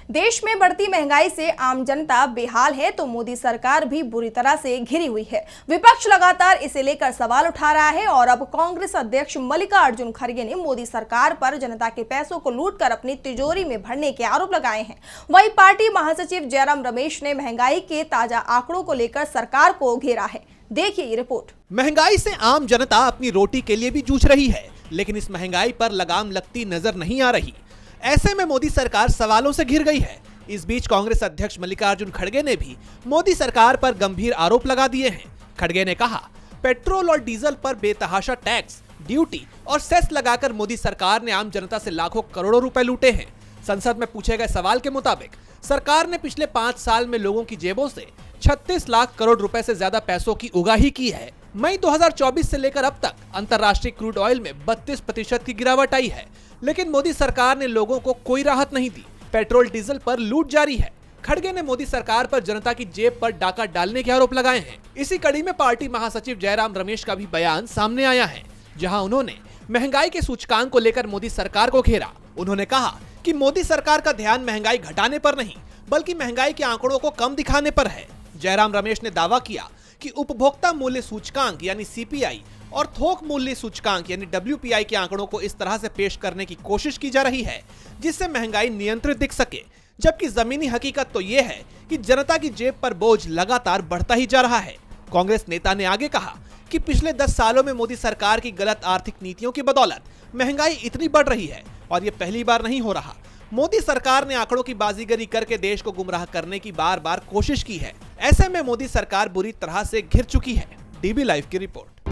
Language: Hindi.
देश में बढ़ती महंगाई से आम जनता बेहाल है तो मोदी सरकार भी बुरी तरह से घिरी हुई है। विपक्ष लगातार इसे लेकर सवाल उठा रहा है और अब कांग्रेस अध्यक्ष मल्लिकार्जुन खड़गे ने मोदी सरकार पर जनता के पैसों को लूटकर अपनी तिजोरी में भरने के आरोप लगाए हैं। वहीं पार्टी महासचिव जयराम रमेश ने महंगाई के ताजा आंकड़ों को लेकर सरकार को घेरा है। देखिए ये रिपोर्ट। महंगाई से आम जनता अपनी रोटी के लिए भी जूझ रही है, लेकिन इस महंगाई पर लगाम लगती नजर नहीं आ रही। ऐसे में मोदी सरकार सवालों से घिर गई है। इस बीच कांग्रेस अध्यक्ष मल्लिकार्जुन खड़गे ने भी मोदी सरकार पर गंभीर आरोप लगा दिए हैं। खड़गे ने कहा, पेट्रोल और डीजल पर बेतहाशा टैक्स, ड्यूटी और सेस लगाकर मोदी सरकार ने आम जनता से लाखों करोड़ों रुपए लूटे हैं। संसद में पूछे गए सवाल के मुताबिक सरकार ने पिछले 5 साल में लोगों की जेबों से 36 लाख करोड़ रुपए से ज्यादा पैसों की उगाही की है। मई 2024 से लेकर अब तक अंतर्राष्ट्रीय क्रूड ऑयल में 32% की गिरावट आई है, लेकिन मोदी सरकार ने लोगों को कोई राहत नहीं दी। पेट्रोल डीजल पर लूट जारी है। खड़गे ने मोदी सरकार पर जनता की जेब पर डाका डालने के आरोप लगाए हैं। इसी कड़ी में पार्टी महासचिव जयराम रमेश का भी बयान सामने आया है, जहां उन्होंने महंगाई के सूचकांक को लेकर मोदी सरकार को घेरा। उन्होंने कहा कि मोदी सरकार का ध्यान महंगाई घटाने पर नहीं, बल्कि महंगाई के आंकड़ों को कम दिखाने पर है। जयराम रमेश ने दावा किया कि उपभोक्ता मूल्य सूचकांक यानी सीपीआई और थोक मूल्य सूचकांक यानी डब्ल्यूपीआई के आंकड़ों को इस तरह से पेश करने की कोशिश की जा रही है जिससे महंगाई नियंत्रित दिख सके, जबकि जमीनी हकीकत तो ये है कि जनता की जेब पर बोझ लगातार बढ़ता ही जा रहा है। कांग्रेस नेता ने आगे कहा कि पिछले 10 सालों में मोदी सरकार की गलत आर्थिक नीतियों की बदौलत महंगाई इतनी बढ़ रही है और ये पहली बार नहीं हो रहा। मोदी सरकार ने आंकड़ों की बाजीगरी करके देश को गुमराह करने की बार बार कोशिश की है। ऐसे में मोदी सरकार बुरी तरह से घिर चुकी है। डीबी लाइव की रिपोर्ट।